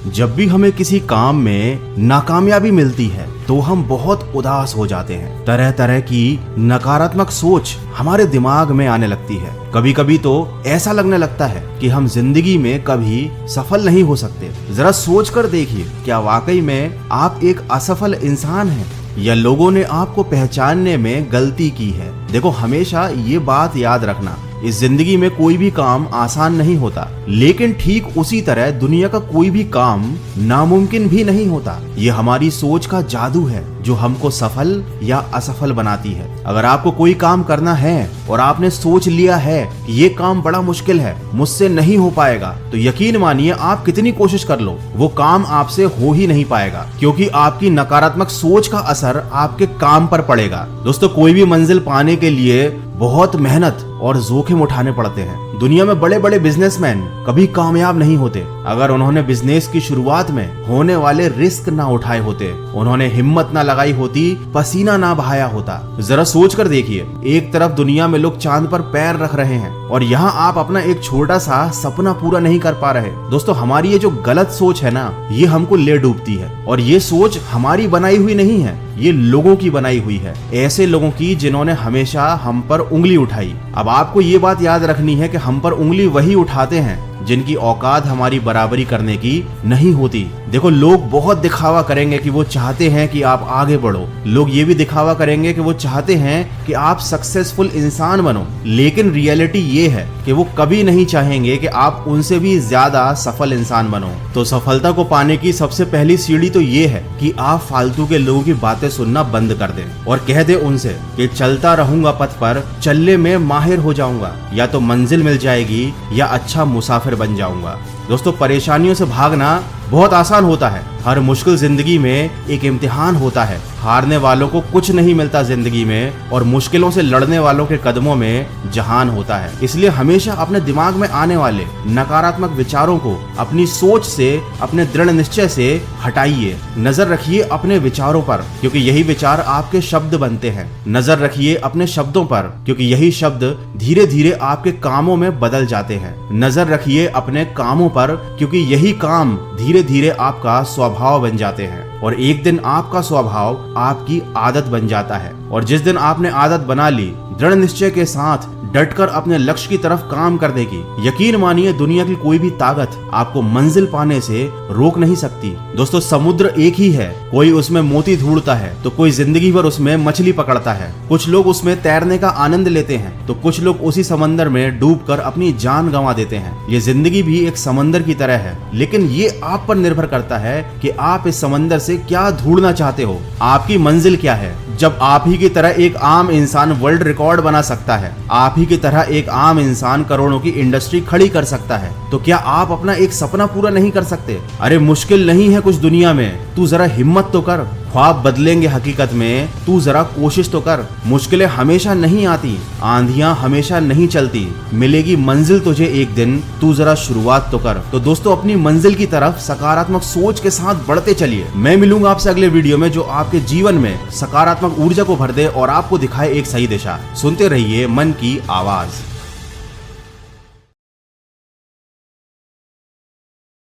जब भी हमें किसी काम में नाकामयाबी मिलती है तो हम बहुत उदास हो जाते हैं। तरह तरह की नकारात्मक सोच हमारे दिमाग में आने लगती है। कभी कभी तो ऐसा लगने लगता है कि हम जिंदगी में कभी सफल नहीं हो सकते। जरा सोच कर देखिए, क्या वाकई में आप एक असफल इंसान हैं या लोगों ने आपको पहचानने में गलती की है। देखो, हमेशा ये बात याद रखना, इस जिंदगी में कोई भी काम आसान नहीं होता, लेकिन ठीक उसी तरह दुनिया का कोई भी काम नामुमकिन भी नहीं होता। ये हमारी सोच का जादू है जो हमको सफल या असफल बनाती है। अगर आपको कोई काम करना है और आपने सोच लिया है कि ये काम बड़ा मुश्किल है, मुझसे नहीं हो पाएगा, तो यकीन मानिए आप कितनी कोशिश कर लो, वो काम आपसे हो ही नहीं पाएगा, क्योंकि आपकी नकारात्मक सोच का असर आपके काम पर पड़ेगा। दोस्तों, कोई भी मंजिल पाने के लिए बहुत मेहनत और जोखिम उठाने पड़ते हैं। दुनिया में बड़े बड़े बिजनेसमैन कभी कामयाब नहीं होते अगर उन्होंने बिजनेस की शुरुआत में होने वाले रिस्क ना उठाए होते, उन्होंने हिम्मत ना लगाई होती, पसीना ना बहाया होता। जरा सोच कर देखिए, एक तरफ दुनिया में लोग चांद पर पैर रख रहे हैं और यहाँ आप अपना एक छोटा सा सपना पूरा नहीं कर पा रहे। दोस्तों, हमारी ये जो गलत सोच है ना, ये हमको ले डूबती है। और ये सोच हमारी बनाई हुई नहीं है, ये लोगों की बनाई हुई है, ऐसे लोगों की जिन्होंने हमेशा हम पर उंगली उठाई। अब आपको ये बात याद रखनी है कि हम पर उंगली वही उठाते हैं जिनकी औकात हमारी बराबरी करने की नहीं होती। देखो, लोग बहुत दिखावा करेंगे कि वो चाहते हैं कि आप आगे बढ़ो, लोग ये भी दिखावा करेंगे कि वो चाहते हैं कि आप सक्सेसफुल इंसान बनो, लेकिन रियलिटी ये है कि वो कभी नहीं चाहेंगे कि आप उनसे भी ज्यादा सफल इंसान बनो। तो सफलता को पाने की सबसे पहली सीढ़ी तो ये है कि आप फालतू के लोगों की बातें सुनना बंद कर दें और कह दे उनसे कि चलता रहूंगा पथ पर, चलने में माहिर हो जाऊंगा, या तो मंजिल मिल जाएगी या अच्छा मुसाफिर बन जाऊंगा। दोस्तों, परेशानियों से भागना बहुत आसान होता है। हर मुश्किल जिंदगी में एक इम्तिहान होता है। हारने वालों को कुछ नहीं मिलता जिंदगी में, और मुश्किलों से लड़ने वालों के कदमों में जहान होता है। इसलिए हमेशा अपने दिमाग में आने वाले नकारात्मक विचारों को अपनी सोच से, अपने दृढ़ निश्चय से हटाइए। नजर रखिए अपने विचारों पर, क्योंकि यही विचार आपके शब्द बनते हैं। नजर रखिए अपने शब्दों पर, क्योंकि यही शब्द धीरे धीरे आपके कामों में बदल जाते हैं। नजर रखिए अपने कामों पर, क्योंकि यही काम धीरे धीरे आपका स्वभाव बन जाते हैं, और एक दिन आपका स्वभाव आपकी आदत बन जाता है। और जिस दिन आपने आदत बना ली, दृढ़ निश्चय के साथ डटकर अपने लक्ष्य की तरफ काम कर देगी, यकीन मानिए दुनिया की कोई भी ताकत आपको मंजिल पाने से रोक नहीं सकती। दोस्तों, समुद्र एक ही है, कोई उसमें मोती ढूंढता है तो कोई जिंदगी भर उसमें मछली पकड़ता है। कुछ लोग उसमें तैरने का आनंद लेते हैं तो कुछ लोग उसी समंदर में डूबकर अपनी जान गंवा देते हैं। ये जिंदगी भी एक समंदर की तरह है, लेकिन ये आप पर निर्भर करता है कि आप इस समंदर से क्या ढूंढना चाहते हो, आपकी मंजिल क्या है। जब आप ही की तरह एक आम इंसान वर्ल्ड रिकॉर्ड बना सकता है, आप ही की तरह एक आम इंसान करोड़ों की इंडस्ट्री खड़ी कर सकता है, तो क्या आप अपना एक सपना पूरा नहीं कर सकते? अरे मुश्किल नहीं है कुछ दुनिया में, तू जरा हिम्मत तो कर। ख्वाब बदलेंगे हकीकत में, तू जरा कोशिश तो कर। मुश्किलें हमेशा नहीं आती, आंधियां हमेशा नहीं चलती, मिलेगी मंजिल तुझे एक दिन, तू जरा शुरुआत तो कर। तो दोस्तों, अपनी मंजिल की तरफ सकारात्मक सोच के साथ बढ़ते चलिए। मैं मिलूंगा आपसे अगले वीडियो में, जो आपके जीवन में सकारात्मक ऊर्जा को भर दे और आपको दिखाए एक सही दिशा। सुनते रहिए मन की आवाज।